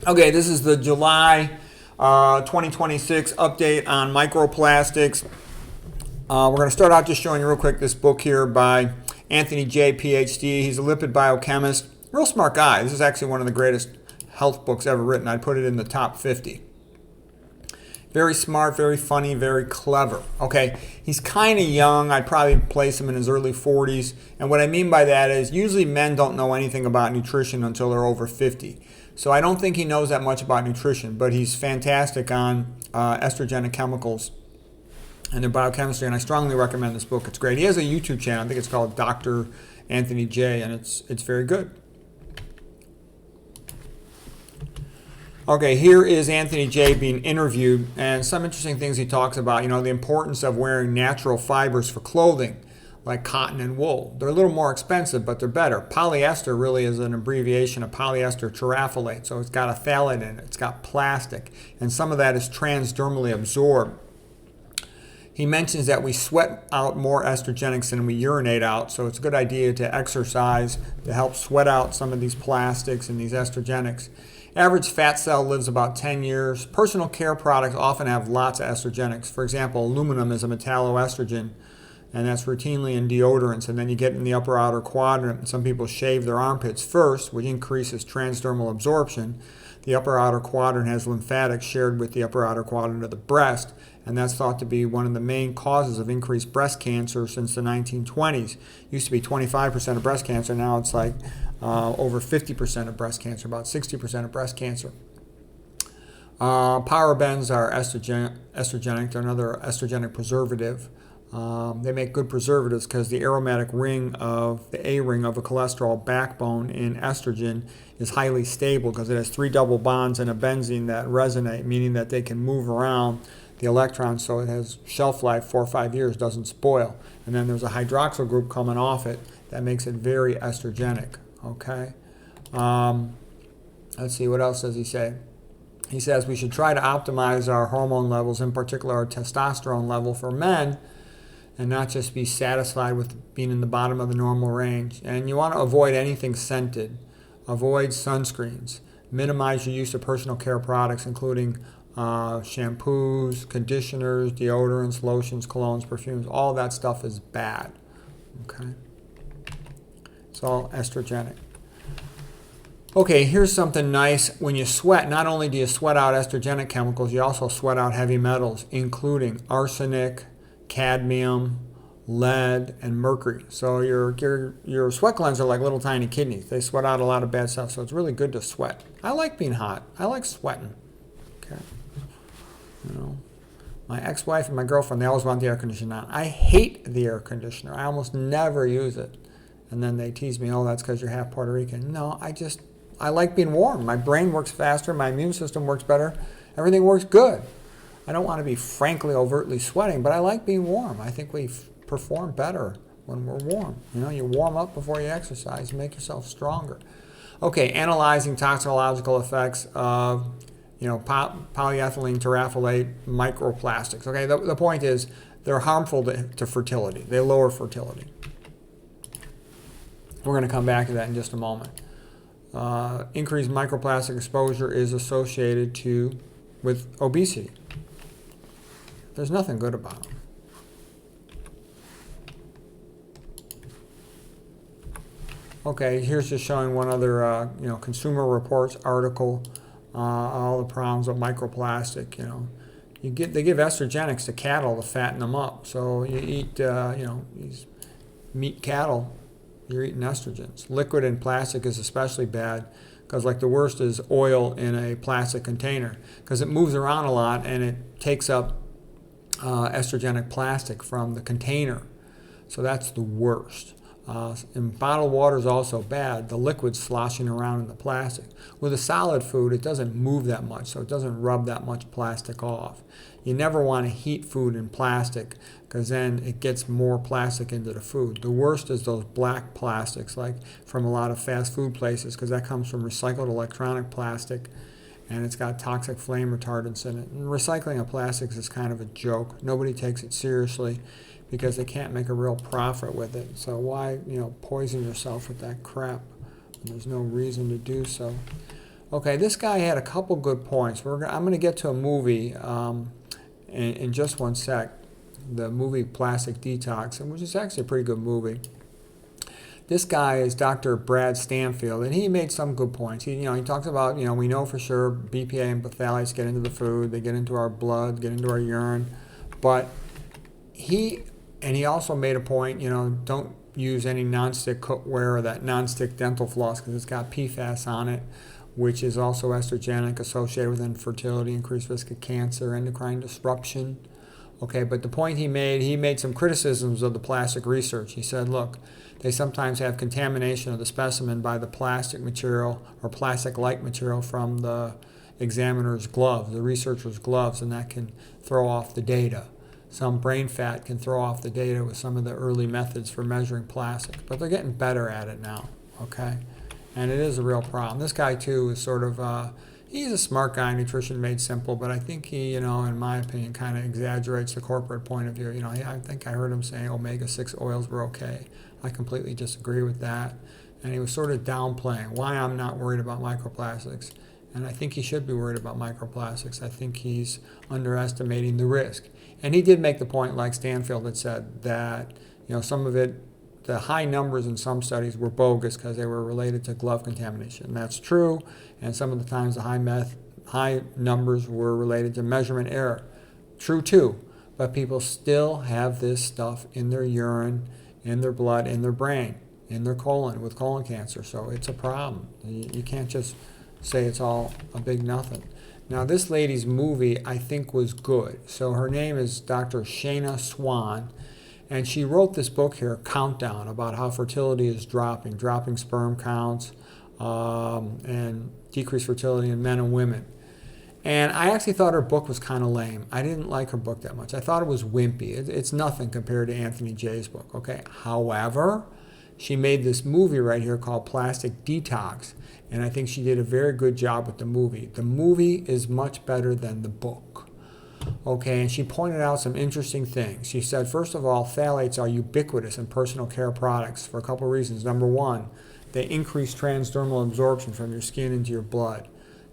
Okay, this is the July 2026 update on microplastics. We're going to start out just showing you real quick this book here by Anthony J, PhD. He's a lipid biochemist. Real smart guy. This is actually one of the greatest health books ever written. I'd put it in the top 50. Very smart, very funny, very clever. Okay, he's kind of young. I'd probably place him in his early 40s. And what I mean by that is usually men don't know anything about nutrition until they're over 50. So I don't think he knows that much about nutrition, but he's fantastic on estrogenic chemicals and their biochemistry, and I strongly recommend this book. It's great. He has a YouTube channel. I think it's called Dr. Anthony J, and it's very good. Okay, here is Anthony J being interviewed, and some interesting things he talks about. You know, the importance of wearing natural fibers for clothing, like cotton and wool. They're a little more expensive, but they're better. Polyester really is an abbreviation of polyester terephthalate, so it's got a phthalate in it. It's got plastic, and some of that is transdermally absorbed. He mentions that we sweat out more estrogenics than we urinate out, so it's a good idea to exercise to help sweat out some of these plastics and these estrogenics. Average fat cell lives about 10 years. Personal care products often have lots of estrogenics. For example, aluminum is a metalloestrogen, and that's routinely in deodorants. And then you get in the upper outer quadrant, and some people shave their armpits first, which increases transdermal absorption. The upper outer quadrant has lymphatics shared with the upper outer quadrant of the breast, and that's thought to be one of the main causes of increased breast cancer since the 1920s. It used to be 25% of breast cancer, now it's like over 50% of breast cancer, about 60% of breast cancer. Parabens are estrogenic. They're another estrogenic preservative. They make good preservatives because the aromatic ring of the A ring of a cholesterol backbone in estrogen is highly stable because it has 3 double bonds and a benzene that resonate, meaning that they can move around the electrons, so it has shelf life 4 or 5 years, doesn't spoil. And then there's a hydroxyl group coming off it that makes it very estrogenic. Okay. Let's see, what else does he say? He says we should try to optimize our hormone levels, in particular our testosterone level for men, and not just be satisfied with being in the bottom of the normal range. And you want to avoid anything scented. Avoid sunscreens. Minimize your use of personal care products, including shampoos, conditioners, deodorants, lotions, colognes, perfumes. All that stuff is bad. Okay? It's all estrogenic. Okay, here's something nice. When you sweat, not only do you sweat out estrogenic chemicals, you also sweat out heavy metals, including arsenic, cadmium, lead, and mercury. So your sweat glands are like little tiny kidneys. They sweat out a lot of bad stuff, so it's really good to sweat. I like being hot. I like sweating. Okay. You know, my ex-wife and my girlfriend, they always want the air conditioner on. I hate the air conditioner. I almost never use it. And then they tease me, oh, that's because you're half Puerto Rican. No, I like being warm. My brain works faster. My immune system works better. Everything works good. I don't want to be frankly overtly sweating, but I like being warm. I think we perform better when we're warm. You know, you warm up before you exercise. You make yourself stronger. Okay, analyzing toxicological effects of polyethylene terephthalate microplastics. Okay, the point is they're harmful to fertility. They lower fertility. We're going to come back to that in just a moment. Increased microplastic exposure is associated with obesity. There's nothing good about them. Okay, here's just showing one other Consumer Reports article. All the problems with microplastic. They give estrogenics to cattle to fatten them up. So you eat these meat cattle, you're eating estrogens. Liquid in plastic is especially bad because like the worst is oil in a plastic container because it moves around a lot and it takes up estrogenic plastic from the container. So that's the worst. And bottled water is also bad. The liquid's sloshing around in the plastic. With a solid food, it doesn't move that much, so it doesn't rub that much plastic off. You never want to heat food in plastic because then it gets more plastic into the food. The worst is those black plastics, like from a lot of fast food places, because that comes from recycled electronic plastic, and it's got toxic flame retardants in it. And recycling of plastics is kind of a joke. Nobody takes it seriously because they can't make a real profit with it. So why, poison yourself with that crap? There's no reason to do so. Okay, this guy had a couple good points. I'm going to get to a movie in just one sec. The movie Plastic Detox, which is actually a pretty good movie. This guy is Dr. Brad Stanfield, and he made some good points. He talks about, we know for sure BPA and phthalates get into the food, they get into our blood, get into our urine, but he also made a point, don't use any nonstick cookware or that nonstick dental floss because it's got PFAS on it, which is also estrogenic, associated with infertility, increased risk of cancer, endocrine disruption. Okay, but the point he made some criticisms of the plastic research. He said, look, they sometimes have contamination of the specimen by the plastic material or plastic-like material from the examiner's gloves, the researcher's gloves, and that can throw off the data. Some brain fat can throw off the data with some of the early methods for measuring plastics, but they're getting better at it now, okay? And it is a real problem. This guy, too, is sort of, he's a smart guy, nutrition made simple, but I think he, in my opinion, kind of exaggerates the corporate point of view. I think I heard him saying omega-6 oils were okay. I completely disagree with that. And he was sort of downplaying why I'm not worried about microplastics. And I think he should be worried about microplastics. I think he's underestimating the risk. And he did make the point, like Stanfield had said, that some of it, the high numbers in some studies were bogus because they were related to glove contamination. And that's true. And some of the times the high numbers were related to measurement error. True too. But people still have this stuff in their urine, in their blood, in their brain, in their colon with colon cancer. So it's a problem. You can't just say it's all a big nothing. Now, this lady's movie, I think, was good. So her name is Dr. Shana Swan, and she wrote this book here, Countdown, about how fertility is dropping sperm counts, and decreased fertility in men and women. And I actually thought her book was kind of lame. I didn't like her book that much. I thought it was wimpy. It's nothing compared to Anthony Jay's book, okay? However, she made this movie right here called Plastic Detox, and I think she did a very good job with the movie. The movie is much better than the book, okay? And she pointed out some interesting things. She said, first of all, phthalates are ubiquitous in personal care products for a couple of reasons. Number one, they increase transdermal absorption from your skin into your blood.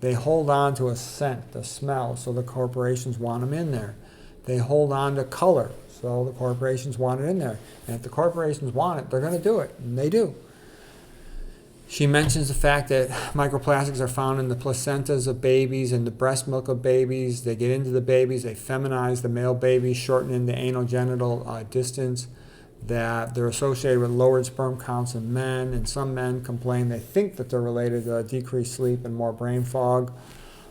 They hold on to a scent, a smell, so the corporations want them in there. They hold on to color, so the corporations want it in there. And if the corporations want it, they're going to do it, and they do. She mentions the fact that microplastics are found in the placentas of babies and the breast milk of babies. They get into the babies, they feminize the male babies, shortening the anal-genital distance, that they're associated with lowered sperm counts in men, and some men complain they think that they're related to decreased sleep and more brain fog.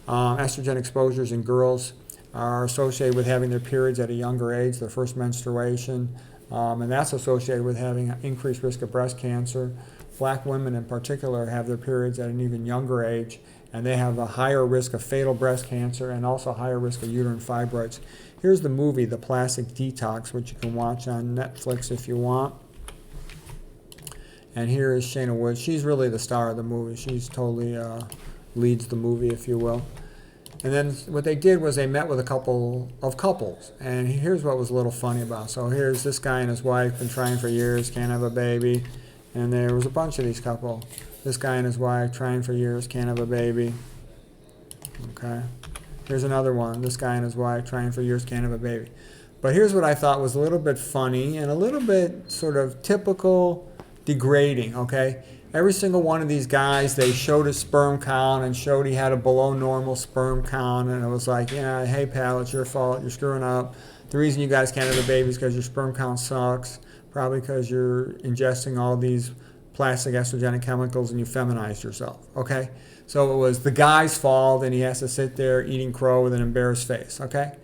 Estrogen exposures in girls are associated with having their periods at a younger age, their first menstruation, and that's associated with having an increased risk of breast cancer. Black women in particular have their periods at an even younger age, and they have a higher risk of fatal breast cancer and also a higher risk of uterine fibroids. Here's the movie, The Plastic Detox, which you can watch on Netflix if you want. And here is Shana Woods. She's really the star of the movie. She's totally leads the movie, if you will. And then what they did was they met with a couple of couples. And here's what was a little funny about it. So here's this guy and his wife, been trying for years, can't have a baby. And there was a bunch of these couples. This guy and his wife, trying for years, can't have a baby. Okay. Here's another one. This guy and his wife, trying for years, can't have a baby. But here's what I thought was a little bit funny and a little bit sort of typical degrading, okay? Every single one of these guys, they showed his sperm count and showed he had a below normal sperm count. And it was like, yeah, hey, pal, it's your fault. You're screwing up. The reason you guys can't have a baby is because your sperm count sucks. Probably because you're ingesting all these plastic estrogenic chemicals and you feminized yourself, okay? So it was the guy's fault and he has to sit there eating crow with an embarrassed face, okay?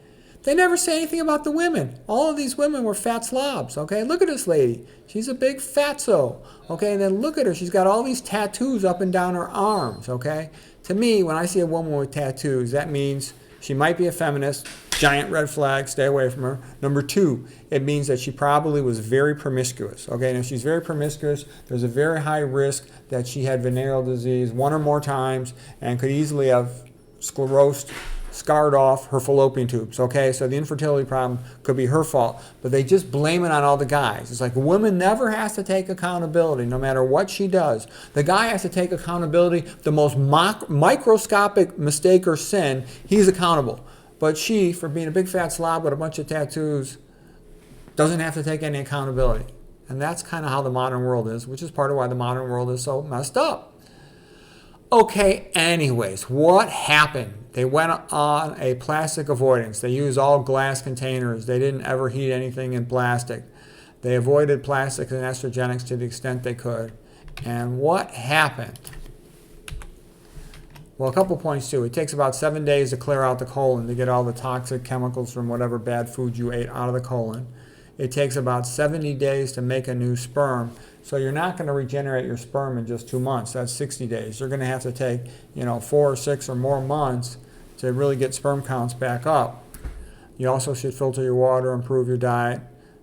They never say anything about the women. All of these women were fat slobs, okay? Look at this lady. She's a big fatso, okay? And then look at her. She's got all these tattoos up and down her arms, okay? To me, when I see a woman with tattoos, that means she might be a feminist. Giant red flag, stay away from her. Number two, it means that she probably was very promiscuous. Okay, and if she's very promiscuous, there's a very high risk that she had venereal disease one or more times and could easily have sclerosed scarred off her fallopian tubes. Okay, so the infertility problem could be her fault, but they just blame it on all the guys. It's like a woman never has to take accountability, no matter what she does. The guy has to take accountability. The most microscopic mistake or sin, he's accountable. But she, for being a big fat slob with a bunch of tattoos, doesn't have to take any accountability. And that's kind of how the modern world is, which is part of why the modern world is so messed up. Okay, anyways, what happened? They went on a plastic avoidance. They used all glass containers. They didn't ever heat anything in plastic. They avoided plastics and estrogenics to the extent they could. And what happened? Well, a couple points too. It takes about 7 days to clear out the colon, to get all the toxic chemicals from whatever bad food you ate out of the colon. It takes about 70 days to make a new sperm. So you're not going to regenerate your sperm in just 2 months. That's 60 days. You're going to have to take, 4 or 6 or more months to really get sperm counts back up. You also should filter your water, improve your diet.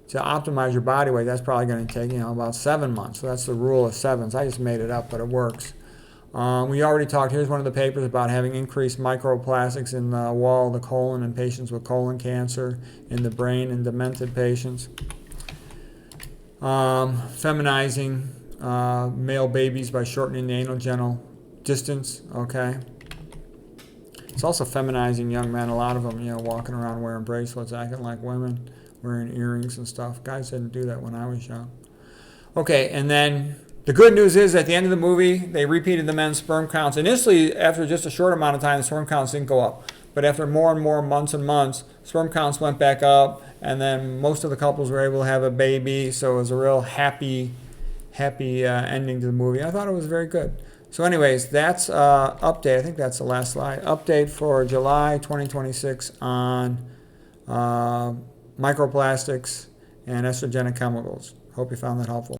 To optimize your body weight, that's probably going to take, about 7 months. So that's the rule of sevens. I just made it up, but it works. We already talked, here's one of the papers about having increased microplastics in the wall of the colon in patients with colon cancer, in the brain in demented patients. Feminizing male babies by shortening the anal genital distance, okay? It's also feminizing young men, a lot of them, walking around wearing bracelets, acting like women, wearing earrings and stuff. Guys didn't do that when I was young. Okay, and then the good news is at the end of the movie, they repeated the men's sperm counts. Initially, after just a short amount of time, the sperm counts didn't go up. But after more and more months and months, sperm counts went back up, and then most of the couples were able to have a baby, so it was a real happy ending to the movie. I thought it was very good. So anyways, that's update. I think that's the last slide. Update for July 2026 on microplastics and estrogenic chemicals. Hope you found that helpful.